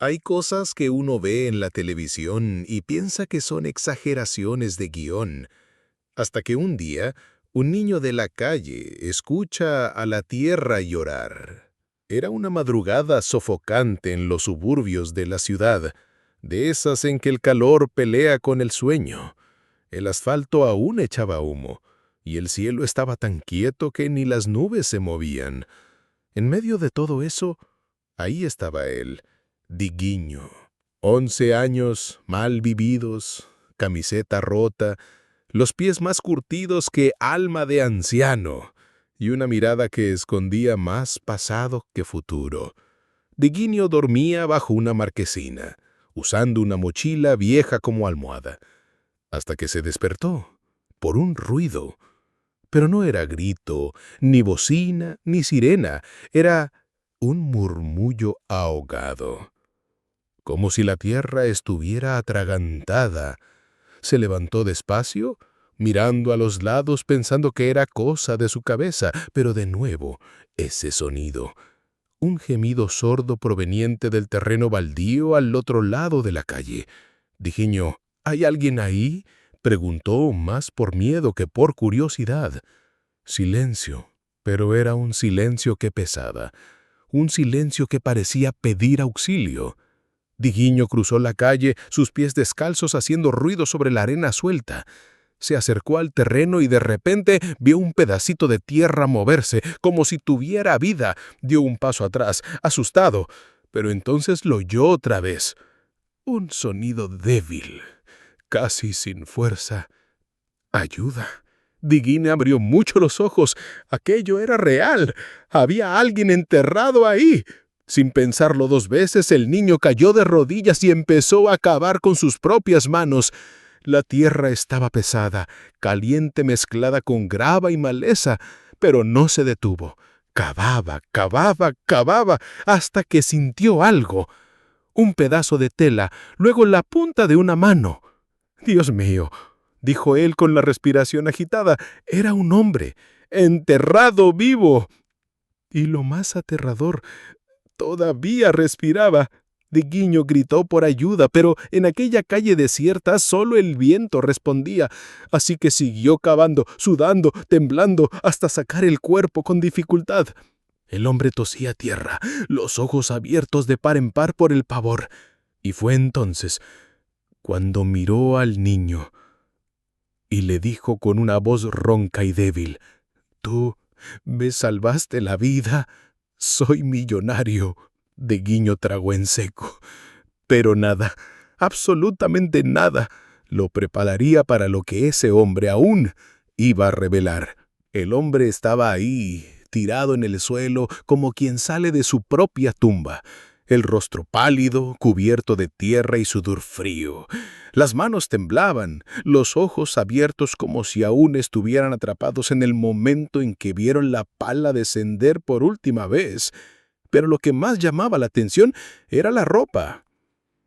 Hay cosas que uno ve en la televisión y piensa que son exageraciones de guión, hasta que un día un niño de la calle escucha a la tierra llorar. Era una madrugada sofocante en los suburbios de la ciudad, de esas en que el calor pelea con el sueño. El asfalto aún echaba humo, y el cielo estaba tan quieto que ni las nubes se movían. En medio de todo eso, ahí estaba él, Diguinho. 11 años, mal vividos, camiseta rota, los pies más curtidos que alma de anciano, y una mirada que escondía más pasado que futuro. Diguinho dormía bajo una marquesina, usando una mochila vieja como almohada, hasta que se despertó por un ruido. Pero no era grito, ni bocina, ni sirena, era un murmullo ahogado, como si la tierra estuviera atragantada. Se levantó despacio, mirando a los lados pensando que era cosa de su cabeza, pero de nuevo ese sonido, un gemido sordo proveniente del terreno baldío al otro lado de la calle. Diguinho, ¿hay alguien ahí?, preguntó más por miedo que por curiosidad. Silencio, pero era un silencio que pesaba, un silencio que parecía pedir auxilio. Diguinho cruzó la calle, sus pies descalzos haciendo ruido sobre la arena suelta. Se acercó al terreno y de repente vio un pedacito de tierra moverse, como si tuviera vida. Dio un paso atrás, asustado, pero entonces lo oyó otra vez. Un sonido débil, casi sin fuerza. ¡Ayuda! Diguinho abrió mucho los ojos. Aquello era real. Había alguien enterrado ahí. Sin pensarlo 2 veces, el niño cayó de rodillas y empezó a cavar con sus propias manos. La tierra estaba pesada, caliente mezclada con grava y maleza, pero no se detuvo. Cavaba, cavaba, cavaba, hasta que sintió algo. Un pedazo de tela, luego la punta de una mano. «Dios mío», dijo él con la respiración agitada, era un hombre, enterrado vivo. Y lo más aterrador, todavía respiraba. Diguinho gritó por ayuda, pero en aquella calle desierta solo el viento respondía, así que siguió cavando, sudando, temblando, hasta sacar el cuerpo con dificultad. El hombre tosía tierra, los ojos abiertos de par en par por el pavor. Y fue entonces cuando miró al niño y le dijo con una voz ronca y débil: «Tú me salvaste la vida. Soy millonario». Diguinho tragó en seco. Pero nada, absolutamente nada, lo prepararía para lo que ese hombre aún iba a revelar. El hombre estaba ahí, tirado en el suelo, como quien sale de su propia tumba. El rostro pálido, cubierto de tierra y sudor frío. Las manos temblaban, los ojos abiertos como si aún estuvieran atrapados en el momento en que vieron la pala descender por última vez. Pero lo que más llamaba la atención era la ropa.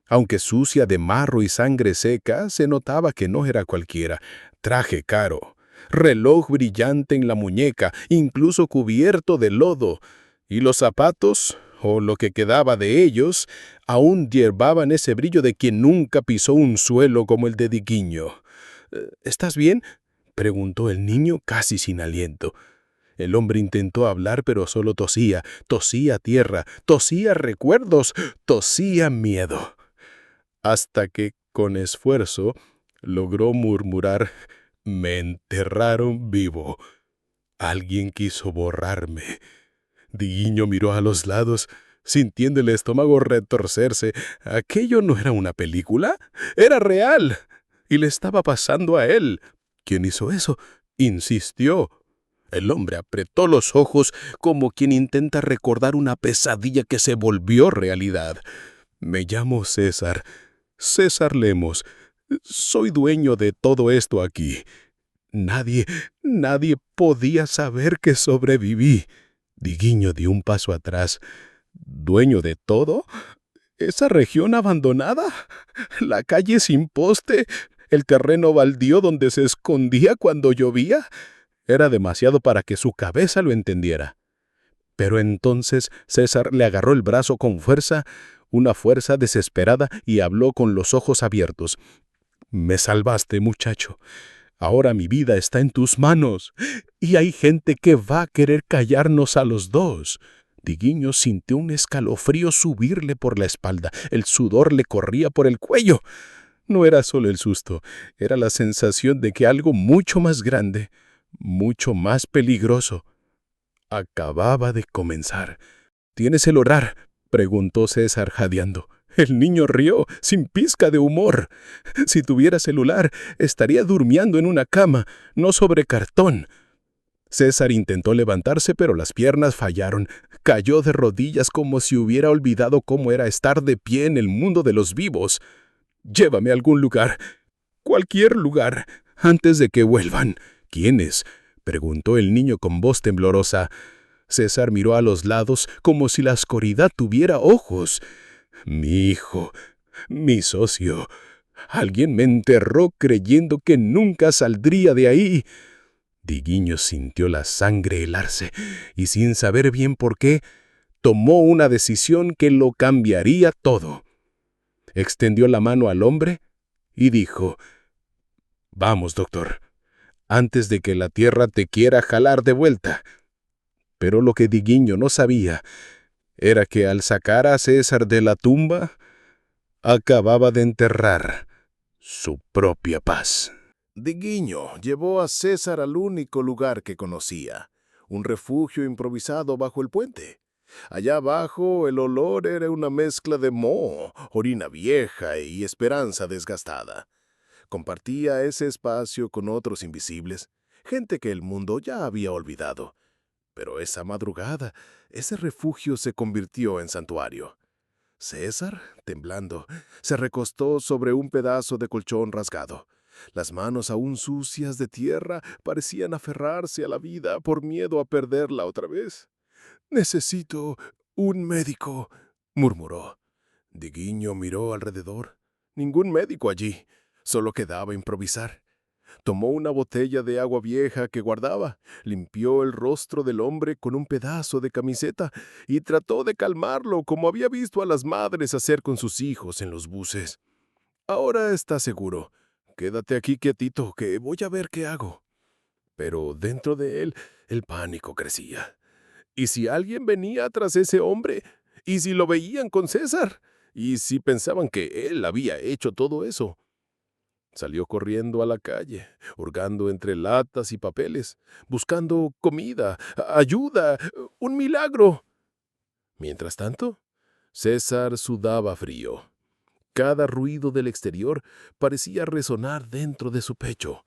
Aunque sucia de marro y sangre seca, se notaba que no era cualquiera. Traje caro, reloj brillante en la muñeca, incluso cubierto de lodo. Y los zapatos, o lo que quedaba de ellos, aún llevaban ese brillo de quien nunca pisó un suelo como el de Diguinho. «¿Estás bien?», preguntó el niño casi sin aliento. El hombre intentó hablar, pero solo tosía, tosía tierra, tosía recuerdos, tosía miedo. Hasta que, con esfuerzo, logró murmurar: «Me enterraron vivo. Alguien quiso borrarme». Diguinho miró a los lados, sintiendo el estómago retorcerse. Aquello no era una película, era real, y le estaba pasando a él. «¿Quién hizo eso?», insistió. El hombre apretó los ojos como quien intenta recordar una pesadilla que se volvió realidad. «Me llamo César Lemos. Soy dueño de todo esto aquí. Nadie podía saber que sobreviví». Diguinho dio un paso atrás. «¿Dueño de todo? ¿Esa región abandonada? ¿La calle sin poste? ¿El terreno baldío donde se escondía cuando llovía?». Era demasiado para que su cabeza lo entendiera. Pero entonces César le agarró el brazo con fuerza, una fuerza desesperada y habló con los ojos abiertos. «Me salvaste, muchacho. Ahora mi vida está en tus manos. Y hay gente que va a querer callarnos a los dos». Diguiño sintió un escalofrío subirle por la espalda. El sudor le corría por el cuello. No era solo el susto, era la sensación de que algo mucho más grande, mucho más peligroso, acababa de comenzar. «¿Tienes el orar?», preguntó César jadeando. El niño rió, sin pizca de humor. «Si tuviera celular, estaría durmiendo en una cama, no sobre cartón». César intentó levantarse, pero las piernas fallaron. Cayó de rodillas como si hubiera olvidado cómo era estar de pie en el mundo de los vivos. «Llévame a algún lugar, cualquier lugar, antes de que vuelvan». «¿Quiénes?», preguntó el niño con voz temblorosa. César miró a los lados como si la oscuridad tuviera ojos. «Mi hijo, mi socio. Alguien me enterró creyendo que nunca saldría de ahí». Diguiño sintió la sangre helarse y, sin saber bien por qué, tomó una decisión que lo cambiaría todo. Extendió la mano al hombre y dijo: «Vamos, doctor, antes de que la tierra te quiera jalar de vuelta». Pero lo que Diguiño no sabía era que al sacar a César de la tumba, acababa de enterrar su propia paz. Diguiño llevó a César al único lugar que conocía, un refugio improvisado bajo el puente. Allá abajo el olor era una mezcla de moho, orina vieja y esperanza desgastada. Compartía ese espacio con otros invisibles, gente que el mundo ya había olvidado. Pero esa madrugada, ese refugio se convirtió en santuario. César, temblando, se recostó sobre un pedazo de colchón rasgado. Las manos aún sucias de tierra parecían aferrarse a la vida por miedo a perderla otra vez. «Necesito un médico», murmuró. Diguiño miró alrededor. Ningún médico allí. Solo quedaba improvisar. Tomó una botella de agua vieja que guardaba, limpió el rostro del hombre con un pedazo de camiseta y trató de calmarlo como había visto a las madres hacer con sus hijos en los buses. «Ahora está seguro. Quédate aquí quietito, que voy a ver qué hago». Pero dentro de él, el pánico crecía. ¿Y si alguien venía tras ese hombre? ¿Y si lo veían con César? ¿Y si pensaban que él había hecho todo eso? Salió corriendo a la calle, hurgando entre latas y papeles, buscando comida, ayuda, un milagro. Mientras tanto, César sudaba frío. Cada ruido del exterior parecía resonar dentro de su pecho.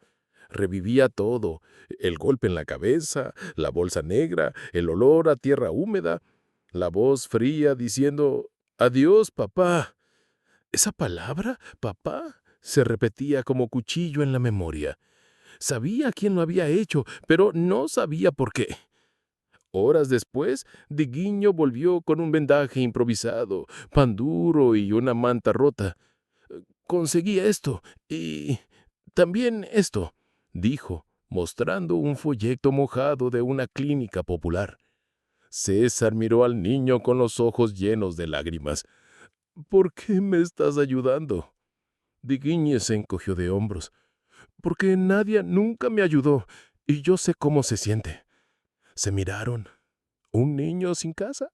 Revivía todo: el golpe en la cabeza, la bolsa negra, el olor a tierra húmeda, la voz fría diciendo: «Adiós, papá». Esa palabra, papá, se repetía como cuchillo en la memoria. Sabía quién lo había hecho, pero no sabía por qué. Horas después, Diguiño volvió con un vendaje improvisado, pan duro y una manta rota. «Conseguí esto y también esto», dijo, mostrando un folleto mojado de una clínica popular. César miró al niño con los ojos llenos de lágrimas. «¿Por qué me estás ayudando?». Diguiño se encogió de hombros. «Porque nadie nunca me ayudó, y yo sé cómo se siente». Se miraron. Un niño sin casa,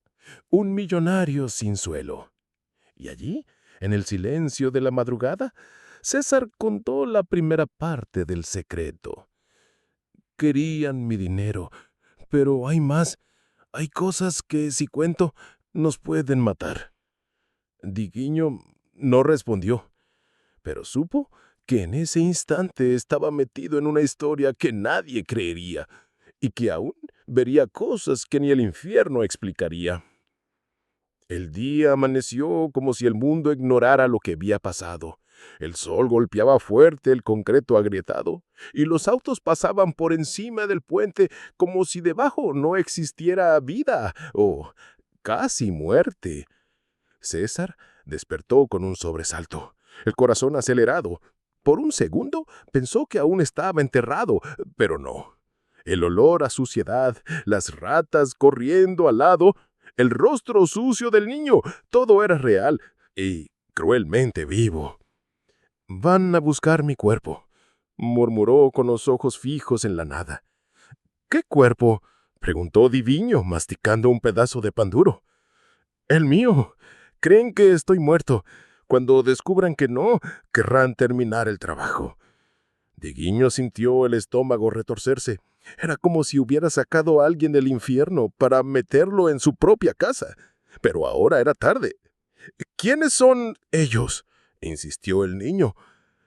un millonario sin suelo. Y allí, en el silencio de la madrugada, César contó la primera parte del secreto. «Querían mi dinero, pero hay más. Hay cosas que, si cuento, nos pueden matar». Diguiño no respondió, pero supo que en ese instante estaba metido en una historia que nadie creería y que aún vería cosas que ni el infierno explicaría. El día amaneció como si el mundo ignorara lo que había pasado. El sol golpeaba fuerte el concreto agrietado y los autos pasaban por encima del puente como si debajo no existiera vida o casi muerte. César despertó con un sobresalto, el corazón acelerado. Por un segundo pensó que aún estaba enterrado, pero no. El olor a suciedad, las ratas corriendo al lado, el rostro sucio del niño. Todo era real y cruelmente vivo. «Van a buscar mi cuerpo», murmuró con los ojos fijos en la nada. «¿Qué cuerpo?», preguntó Diviño, masticando un pedazo de pan duro. «El mío. Creen que estoy muerto. Cuando descubran que no, querrán terminar el trabajo». Diguiño sintió el estómago retorcerse. Era como si hubiera sacado a alguien del infierno para meterlo en su propia casa. Pero ahora era tarde. «¿Quiénes son ellos?», insistió el niño.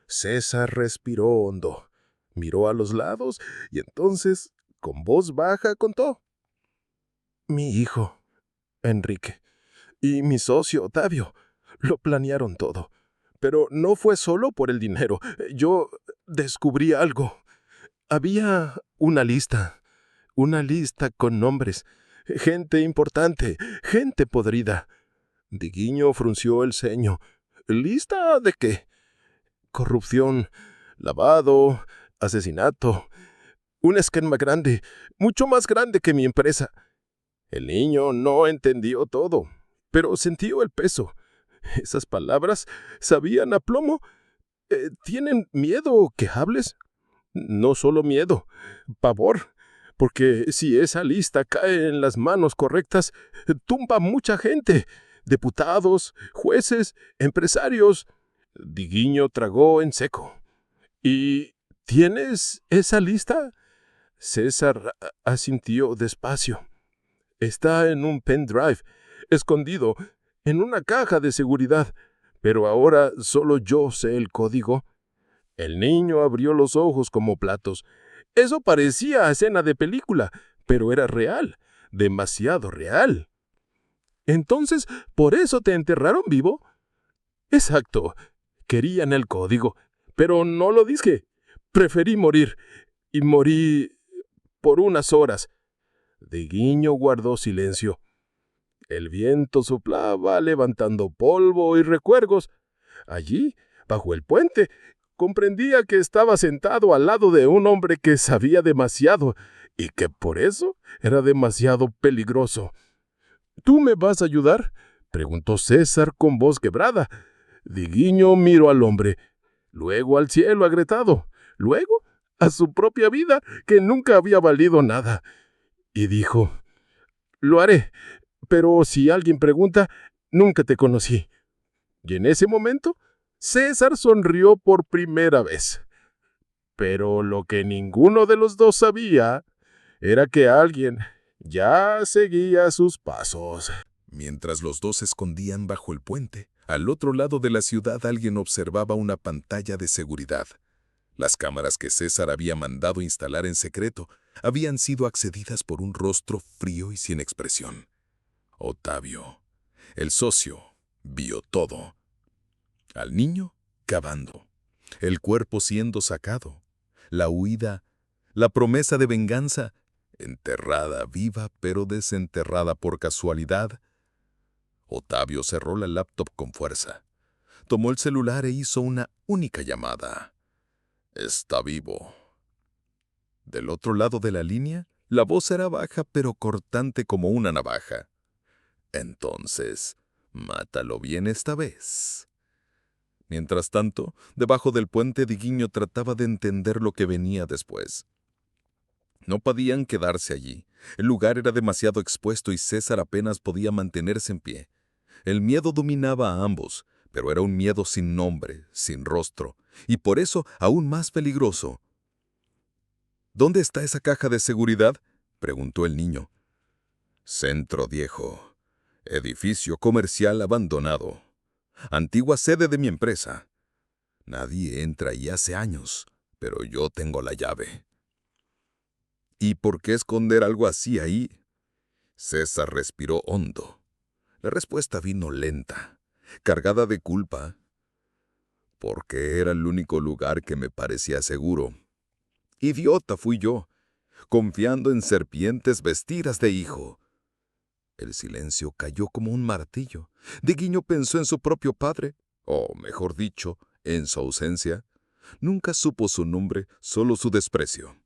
César respiró hondo, miró a los lados y entonces, con voz baja, contó. «Mi hijo, Enrique, y mi socio, Otavio, lo planearon todo. Pero no fue solo por el dinero. Yo descubrí algo. Había una lista con nombres, gente importante, gente podrida». Diguiño frunció el ceño. «¿Lista de qué?». «Corrupción, lavado, asesinato. Un esquema grande, mucho más grande que mi empresa». El niño no entendió todo, pero sintió el peso. Esas palabras sabían a plomo. ¿Tienen miedo que hables? No solo miedo, pavor. Porque si esa lista cae en las manos correctas, tumba mucha gente. Diputados, jueces, empresarios. Diguiño tragó en seco. «¿Y tienes esa lista?». César asintió despacio. «Está en un pendrive, escondido, en una caja de seguridad, pero ahora solo yo sé el código». El niño abrió los ojos como platos. Eso parecía escena de película, pero era real, demasiado real. «¿Entonces, por eso te enterraron vivo?». «Exacto. Querían el código, pero no lo dije. Preferí morir, y morí por unas horas». Diguiño guardó silencio. El viento soplaba, levantando polvo y recuerdos. Allí, bajo el puente, comprendía que estaba sentado al lado de un hombre que sabía demasiado y que por eso era demasiado peligroso. «¿Tú me vas a ayudar?», preguntó César con voz quebrada. Diguiño miró al hombre, luego al cielo agrietado, luego a su propia vida, que nunca había valido nada, y dijo: «Lo haré, pero si alguien pregunta, nunca te conocí». Y en ese momento, César sonrió por primera vez. Pero lo que ninguno de los dos sabía era que alguien ya seguía sus pasos. Mientras los dos se escondían bajo el puente, al otro lado de la ciudad alguien observaba una pantalla de seguridad. Las cámaras que César había mandado instalar en secreto habían sido accedidas por un rostro frío y sin expresión. Otavio, el socio, vio todo. Al niño cavando, el cuerpo siendo sacado, la huida, la promesa de venganza, enterrada viva pero desenterrada por casualidad. Otavio cerró la laptop con fuerza. Tomó el celular e hizo una única llamada. «Está vivo». Del otro lado de la línea, la voz era baja pero cortante como una navaja. «Entonces, mátalo bien esta vez». Mientras tanto, debajo del puente Diguiño trataba de entender lo que venía después. No podían quedarse allí. El lugar era demasiado expuesto y César apenas podía mantenerse en pie. El miedo dominaba a ambos, pero era un miedo sin nombre, sin rostro, y por eso aún más peligroso. «¿Dónde está esa caja de seguridad?», preguntó el niño. «Centro Viejo. Edificio comercial abandonado. Antigua sede de mi empresa. Nadie entra ahí hace años, pero yo tengo la llave». «¿Y por qué esconder algo así ahí?». César respiró hondo. La respuesta vino lenta, cargada de culpa. «Porque era el único lugar que me parecía seguro. Idiota fui yo, confiando en serpientes vestidas de hijo». El silencio cayó como un martillo. Diguiño pensó en su propio padre, o mejor dicho, en su ausencia. Nunca supo su nombre, solo su desprecio.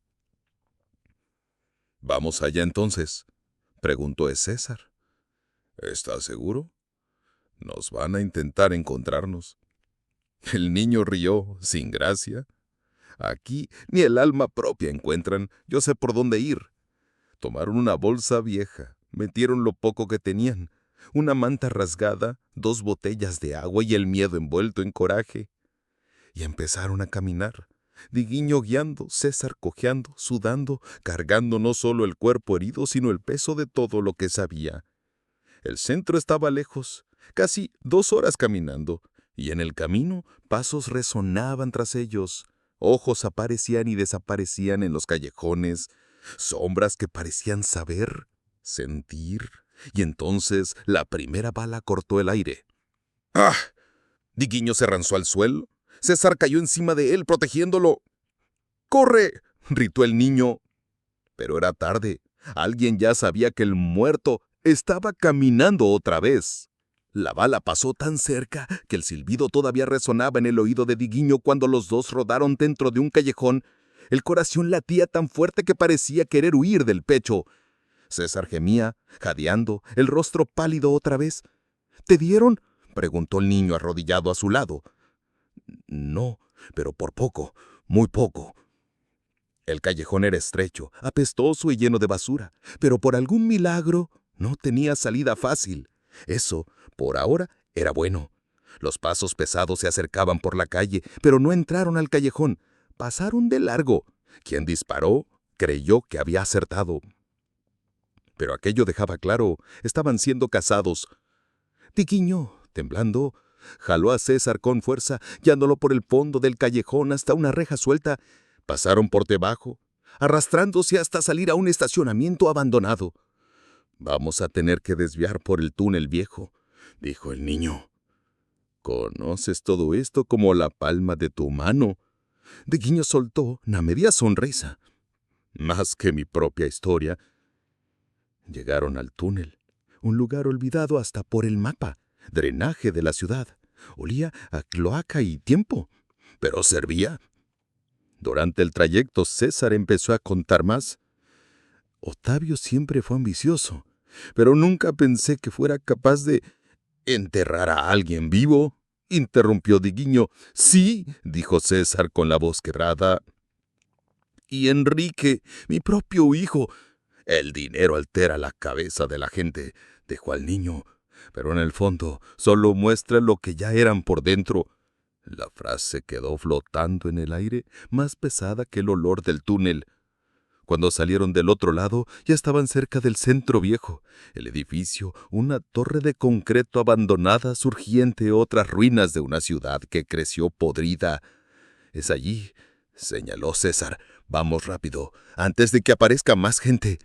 «¿Vamos allá entonces?», preguntó César. ¿Estás seguro? Nos van a intentar encontrarnos. El niño rió, sin gracia. Aquí ni el alma propia encuentran, yo sé por dónde ir. Tomaron una bolsa vieja, metieron lo poco que tenían, una manta rasgada, 2 botellas de agua y el miedo envuelto en coraje. Y empezaron a caminar, Diguiño guiando, César cojeando, sudando, cargando no solo el cuerpo herido, sino el peso de todo lo que sabía. El centro estaba lejos, casi 2 horas caminando, y en el camino pasos resonaban tras ellos. Ojos aparecían y desaparecían en los callejones, sombras que parecían saber, sentir, y entonces la primera bala cortó el aire. ¡Ah! Diguiño se lanzó al suelo. César cayó encima de él, protegiéndolo. ¡Corre!, gritó el niño. Pero era tarde. Alguien ya sabía que el muerto estaba caminando otra vez. La bala pasó tan cerca que el silbido todavía resonaba en el oído de Diguiño cuando los dos rodaron dentro de un callejón. El corazón latía tan fuerte que parecía querer huir del pecho. César gemía, jadeando, el rostro pálido otra vez. ¿Te dieron?, preguntó el niño arrodillado a su lado. No, pero por poco, muy poco. El callejón era estrecho, apestoso y lleno de basura, pero por algún milagro no tenía salida fácil. Eso, por ahora, era bueno. Los pasos pesados se acercaban por la calle, pero no entraron al callejón. Pasaron de largo. Quien disparó creyó que había acertado. Pero aquello dejaba claro, estaban siendo cazados. Diguiño, temblando, jaló a César con fuerza, guiándolo por el fondo del callejón hasta una reja suelta. Pasaron por debajo, arrastrándose hasta salir a un estacionamiento abandonado. «Vamos a tener que desviar por el túnel viejo», dijo el niño. «Conoces todo esto como la palma de tu mano». Diguiño soltó una media sonrisa. «Más que mi propia historia». Llegaron al túnel, un lugar olvidado hasta por el mapa, drenaje de la ciudad. Olía a cloaca y tiempo, pero servía. Durante el trayecto, César empezó a contar más. Octavio siempre fue ambicioso, pero nunca pensé que fuera capaz de enterrar a alguien vivo, interrumpió Diguiño. Sí, dijo César con la voz quebrada. Y Enrique, mi propio hijo. El dinero altera la cabeza de la gente, dijo al niño, pero en el fondo solo muestra lo que ya eran por dentro. La frase quedó flotando en el aire, más pesada que el olor del túnel. Cuando salieron del otro lado, ya estaban cerca del centro viejo. El edificio, una torre de concreto abandonada, surgía entre otras ruinas de una ciudad que creció podrida. «Es allí», señaló César. «Vamos rápido, antes de que aparezca más gente».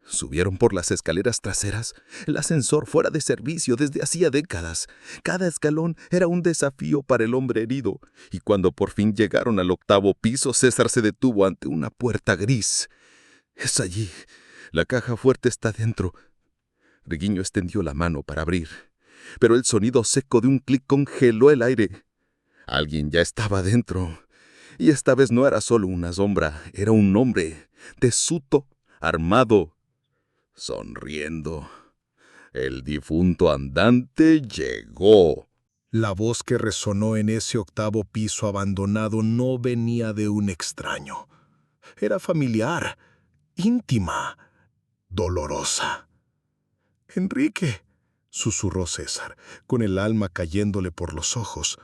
Subieron por las escaleras traseras, el ascensor fuera de servicio desde hacía décadas. Cada escalón era un desafío para el hombre herido, y cuando por fin llegaron al 8º piso, César se detuvo ante una puerta gris. «Es allí. La caja fuerte está dentro». Diguiño extendió la mano para abrir, pero el sonido seco de un clic congeló el aire. Alguien ya estaba dentro, y esta vez no era solo una sombra, era un hombre, desuto, armado, sonriendo. El difunto andante llegó. La voz que resonó en ese 8º piso abandonado no venía de un extraño. Era familiar, íntima, dolorosa. «Enrique», susurró César, con el alma cayéndole por los ojos.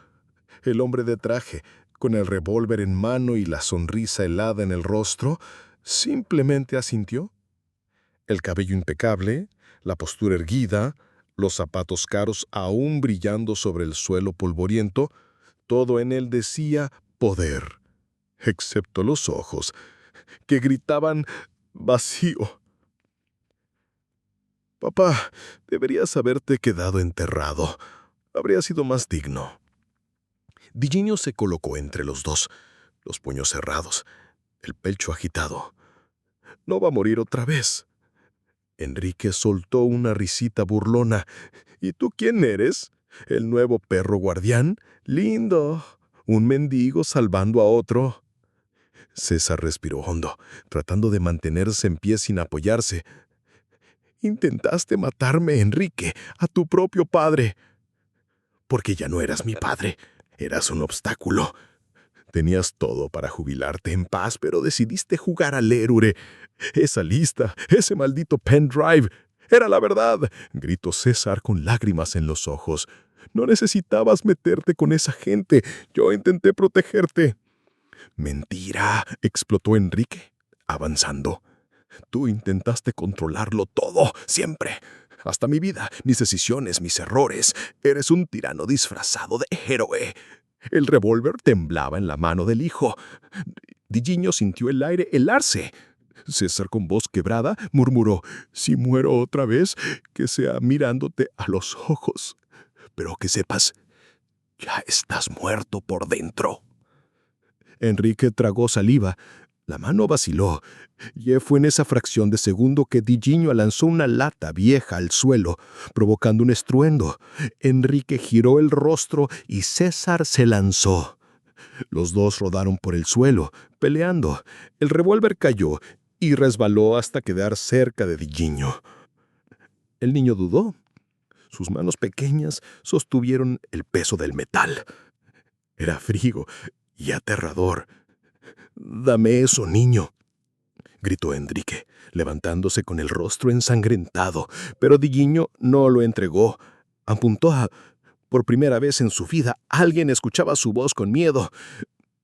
El hombre de traje, con el revólver en mano y la sonrisa helada en el rostro, simplemente asintió. El cabello impecable, la postura erguida, los zapatos caros aún brillando sobre el suelo polvoriento, todo en él decía poder, excepto los ojos, que gritaban vacío. «Papá, deberías haberte quedado enterrado. Habría sido más digno». Diguiño se colocó entre los dos, los puños cerrados, el pecho agitado. «No va a morir otra vez». Enrique soltó una risita burlona. «¿Y tú quién eres? ¿El nuevo perro guardián? Lindo. Un mendigo salvando a otro». César respiró hondo, tratando de mantenerse en pie sin apoyarse. Intentaste matarme, Enrique, a tu propio padre. Porque ya no eras mi padre, eras un obstáculo. Tenías todo para jubilarte en paz, pero decidiste jugar al héroe. Esa lista, ese maldito pendrive, era la verdad, gritó César con lágrimas en los ojos. No necesitabas meterte con esa gente. Yo intenté protegerte. Mentira, explotó Enrique, avanzando. Tú intentaste controlarlo todo, siempre. Hasta mi vida, mis decisiones, mis errores. Eres un tirano disfrazado de héroe. El revólver temblaba en la mano del hijo. Digiño sintió el aire helarse. César, con voz quebrada, murmuró: «Si muero otra vez, que sea mirándote a los ojos. Pero que sepas, ya estás muerto por dentro». Enrique tragó saliva. La mano vaciló, y fue en esa fracción de segundo que Digiño lanzó una lata vieja al suelo, provocando un estruendo. Enrique giró el rostro y César se lanzó. Los dos rodaron por el suelo, peleando. El revólver cayó y resbaló hasta quedar cerca de Digiño. El niño dudó. Sus manos pequeñas sostuvieron el peso del metal. Era frío y aterrador. «Dame eso, niño», gritó Enrique, levantándose con el rostro ensangrentado, pero Digiño no lo entregó. Apuntó. Por primera vez en su vida, alguien escuchaba su voz con miedo.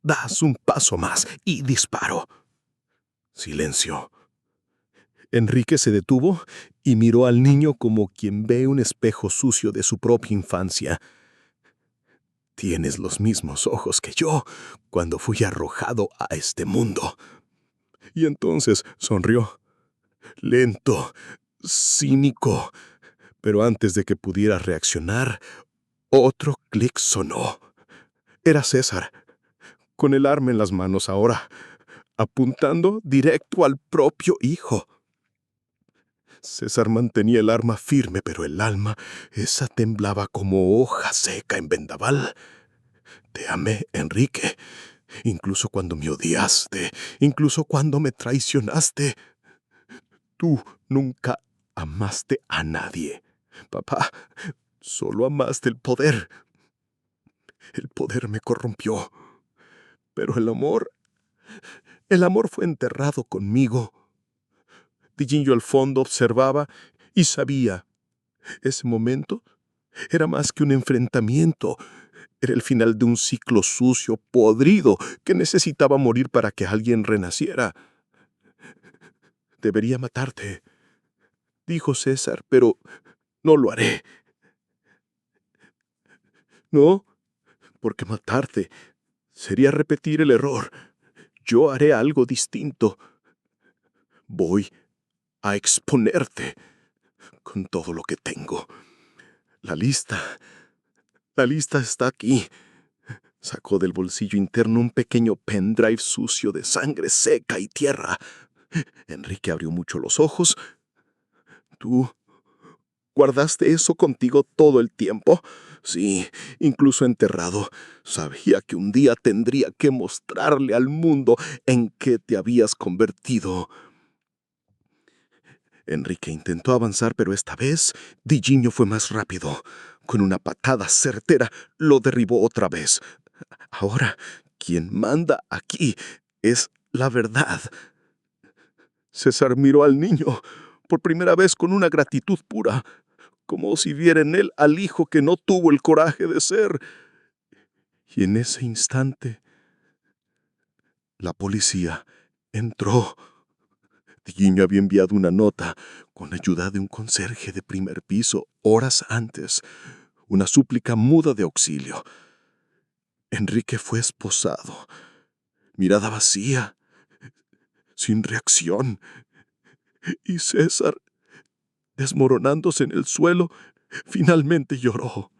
«Das un paso más y disparo». Silencio. Enrique se detuvo y miró al niño como quien ve un espejo sucio de su propia infancia. «Tienes los mismos ojos que yo cuando fui arrojado a este mundo». Y entonces sonrió. Lento, cínico. Pero antes de que pudiera reaccionar, otro clic sonó. Era César, con el arma en las manos ahora, apuntando directo al propio hijo. César mantenía el arma firme, pero el alma, esa temblaba como hoja seca en vendaval. «Te amé, Enrique, incluso cuando me odiaste, incluso cuando me traicionaste. Tú nunca amaste a nadie, papá, solo amaste el poder. El poder me corrompió, pero el amor fue enterrado conmigo». Digiño al fondo observaba y sabía. Ese momento era más que un enfrentamiento. Era el final de un ciclo sucio, podrido, que necesitaba morir para que alguien renaciera. «Debería matarte», dijo César, «pero no lo haré». «No, porque matarte sería repetir el error. Yo haré algo distinto. Voy a exponerte con todo lo que tengo. La lista está aquí». Sacó del bolsillo interno un pequeño pendrive sucio de sangre seca y tierra. Enrique abrió mucho los ojos. «¿Tú guardaste eso contigo todo el tiempo?» «Sí, incluso enterrado. Sabía que un día tendría que mostrarle al mundo en qué te habías convertido». Enrique intentó avanzar, pero esta vez Digiño fue más rápido. Con una patada certera lo derribó otra vez. Ahora, quien manda aquí es la verdad. César miró al niño, por primera vez con una gratitud pura, como si viera en él al hijo que no tuvo el coraje de ser. Y en ese instante, la policía entró. Digiño había enviado una nota con ayuda de un conserje de primer piso horas antes, una súplica muda de auxilio. Enrique fue esposado, mirada vacía, sin reacción, y César, desmoronándose en el suelo, finalmente lloró.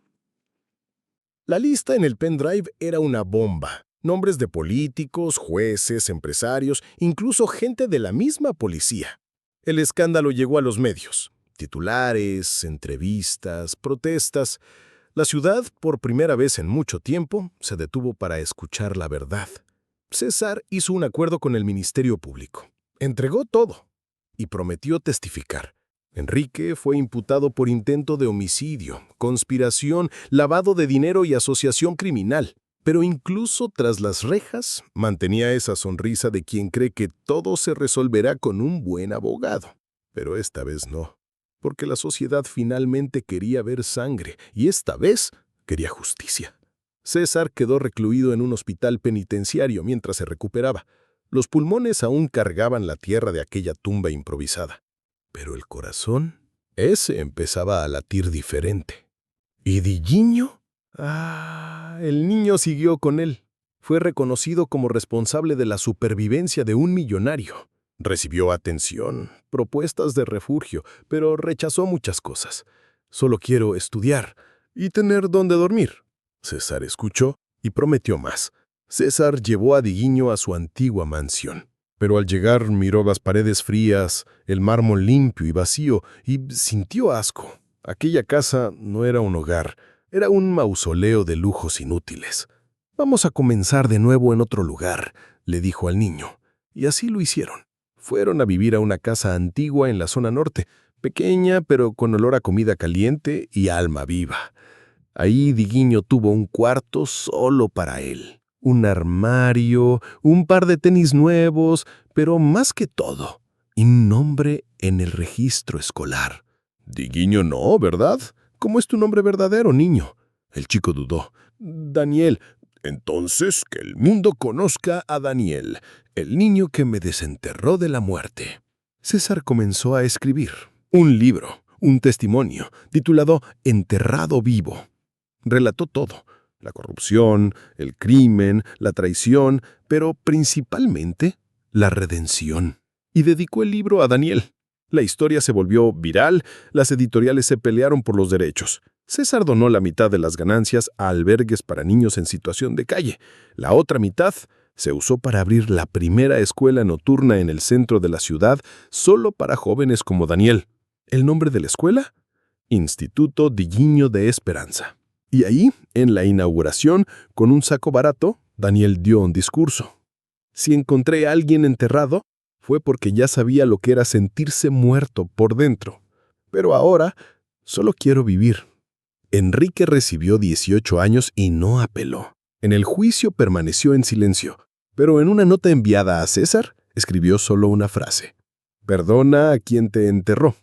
La lista en el pendrive era una bomba. Nombres de políticos, jueces, empresarios, incluso gente de la misma policía. El escándalo llegó a los medios. Titulares, entrevistas, protestas. La ciudad, por primera vez en mucho tiempo, se detuvo para escuchar la verdad. César hizo un acuerdo con el Ministerio Público. Entregó todo y prometió testificar. Enrique fue imputado por intento de homicidio, conspiración, lavado de dinero y asociación criminal. Pero incluso tras las rejas, mantenía esa sonrisa de quien cree que todo se resolverá con un buen abogado. Pero esta vez no, porque la sociedad finalmente quería ver sangre, y esta vez quería justicia. César quedó recluido en un hospital penitenciario mientras se recuperaba. Los pulmones aún cargaban la tierra de aquella tumba improvisada. Pero el corazón, ese empezaba a latir diferente. ¿Y Diguinho? El niño siguió con él. Fue reconocido como responsable de la supervivencia de un millonario. Recibió atención, propuestas de refugio, pero rechazó muchas cosas. Solo quiero estudiar y tener donde dormir. César escuchó y prometió más. César llevó a Diguinho a su antigua mansión. Pero al llegar miró las paredes frías, el mármol limpio y vacío, y sintió asco. Aquella casa no era un hogar, era un mausoleo de lujos inútiles. «Vamos a comenzar de nuevo en otro lugar», le dijo al niño. Y así lo hicieron. Fueron a vivir a una casa antigua en la zona norte, pequeña pero con olor a comida caliente y alma viva. Ahí Diguinho tuvo un cuarto solo para él. Un armario, un par de tenis nuevos, pero más que todo, un nombre en el registro escolar. Diguinho no, ¿verdad? ¿Cómo es tu nombre verdadero, niño? El chico dudó. Daniel. Entonces, que el mundo conozca a Daniel, el niño que me desenterró de la muerte. César comenzó a escribir un libro, un testimonio, titulado Enterrado vivo. Relató todo. La corrupción, el crimen, la traición, pero principalmente la redención. Y dedicó el libro a Daniel. La historia se volvió viral, las editoriales se pelearon por los derechos. César donó la mitad de las ganancias a albergues para niños en situación de calle. La otra mitad se usó para abrir la primera escuela nocturna en el centro de la ciudad solo para jóvenes como Daniel. ¿El nombre de la escuela? Instituto Diguinho de Esperanza. Y ahí, en la inauguración, con un saco barato, Daniel dio un discurso. Si encontré a alguien enterrado, fue porque ya sabía lo que era sentirse muerto por dentro. Pero ahora, solo quiero vivir. Enrique recibió 18 años y no apeló. En el juicio permaneció en silencio, pero en una nota enviada a César, escribió solo una frase. Perdona a quien te enterró,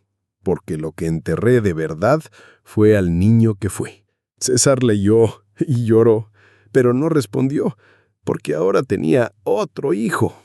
porque lo que enterré de verdad fue al niño que fui. César leyó y lloró, pero no respondió, porque ahora tenía otro hijo.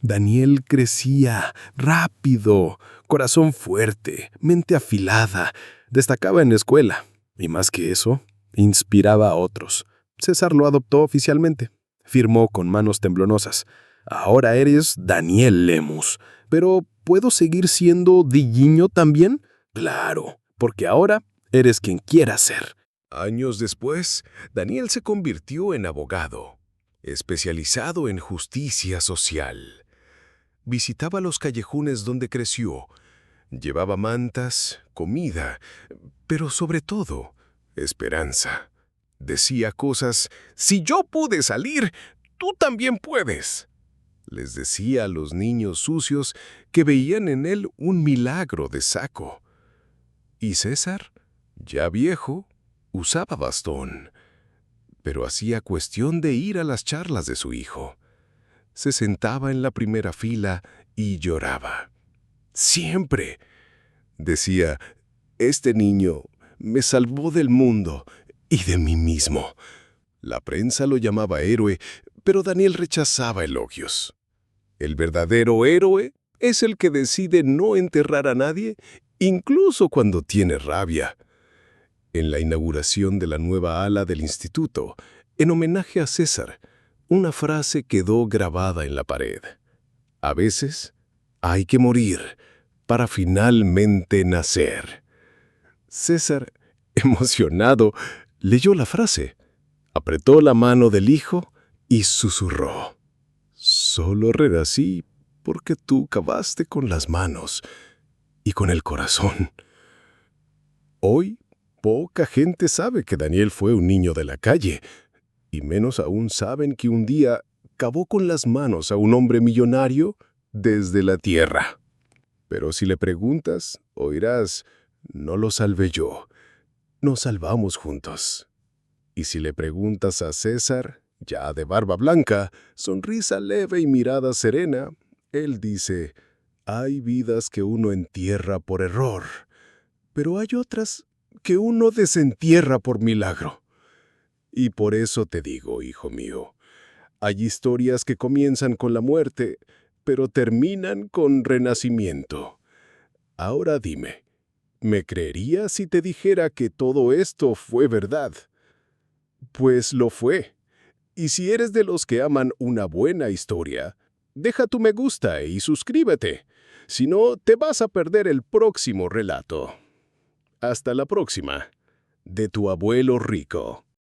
Daniel crecía rápido, corazón fuerte, mente afilada, destacaba en la escuela, y más que eso, inspiraba a otros. César lo adoptó oficialmente. Firmó con manos temblonosas. Ahora eres Daniel Lemus, pero ¿puedo seguir siendo Diguinho también? Claro, porque ahora eres quien quieras ser. Años después, Daniel se convirtió en abogado, especializado en justicia social. Visitaba los callejones donde creció, llevaba mantas, comida, pero sobre todo, esperanza. Decía cosas, «Si yo pude salir, tú también puedes». Les decía a los niños sucios que veían en él un milagro de saco. Y César, ya viejo, usaba bastón, pero hacía cuestión de ir a las charlas de su hijo. Se sentaba en la primera fila y lloraba. «Siempre», decía, «este niño me salvó del mundo y de mí mismo». La prensa lo llamaba héroe, pero Daniel rechazaba elogios. El verdadero héroe es el que decide no enterrar a nadie, incluso cuando tiene rabia. En la inauguración de la nueva ala del instituto, en homenaje a César, una frase quedó grabada en la pared. A veces hay que morir para finalmente nacer. César, emocionado, leyó la frase, apretó la mano del hijo y susurró. «Solo renací porque tú cavaste con las manos y con el corazón». Hoy, poca gente sabe que Daniel fue un niño de la calle, y menos aún saben que un día cavó con las manos a un hombre millonario desde la tierra. Pero si le preguntas, oirás, no lo salvé yo, nos salvamos juntos. Y si le preguntas a César, ya de barba blanca, sonrisa leve y mirada serena, él dice, hay vidas que uno entierra por error, pero hay otras que uno desentierra por milagro. Y por eso te digo, hijo mío, hay historias que comienzan con la muerte, pero terminan con renacimiento. Ahora dime, ¿me creerías si te dijera que todo esto fue verdad? Pues lo fue. Y si eres de los que aman una buena historia, deja tu me gusta y suscríbete. Si no, te vas a perder el próximo relato. Hasta la próxima. De tu abuelo rico.